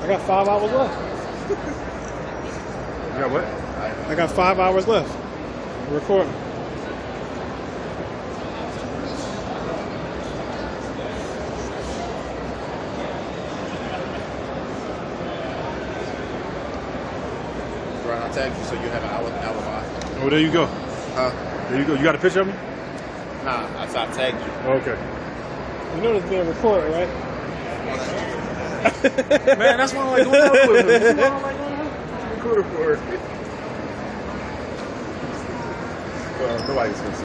I got 5 hours left. You got what? I got 5 hours left. Recording. Right, I'll tag you so you have an alibi. Oh, there you go. Huh? There you go. You got a picture of me? Nah, I tagged you. Okay. You know it's being recorded, right? Man, that's why I like going out with him. That's why I like going out. Recorder for it. Well, nobody's gonna see.